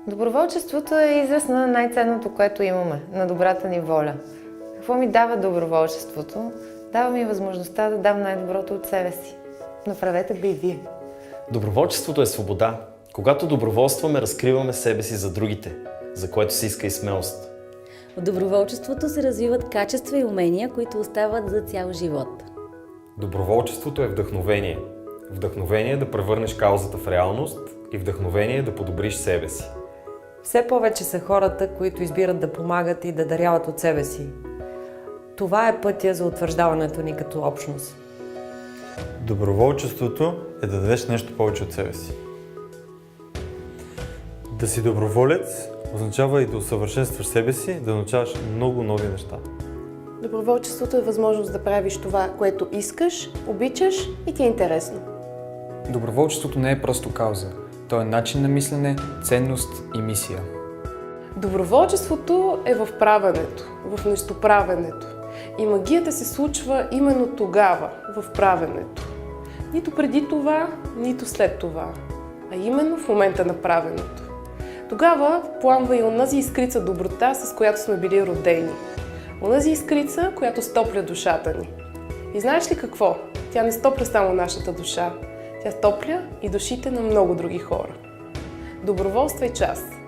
Доброволчеството е израз на най-ценното, което имаме, на добрата ни воля. Какво ми дава доброволчеството? Дава ми възможността да дам най-доброто от себе си. Направете го и вие. Доброволчеството е свобода. Когато доброволстваме, разкриваме себе си за другите, за което се иска и смелост. В доброволчеството се развиват качества и умения, които остават за цял живот. Доброволчеството е вдъхновение. Вдъхновение да превърнеш каузата в реалност и вдъхновение да подобриш себе си. Все повече са хората, които избират да помагат и да даряват от себе си. Това е пътя за утвърждаването ни като общност. Доброволчеството е да дадеш нещо повече от себе си. Да си доброволец означава и да усъвършенстваш себе си, да научаваш много нови неща. Доброволчеството е възможност да правиш това, което искаш, обичаш и ти е интересно. Доброволчеството не е просто кауза. То е начин на мислене, ценност и мисия. Доброволчеството е в правенето, в нещоправенето. И магията се случва именно тогава, в правенето. Нито преди това, нито след това, а именно в момента на правенето. Тогава пламва и онази искрица доброта, с която сме били родени. Онази искрица, която стопля душата ни. И знаеш ли какво? Тя не стопля само нашата душа. Тя стопля и душите на много други хора. Доброволствай час!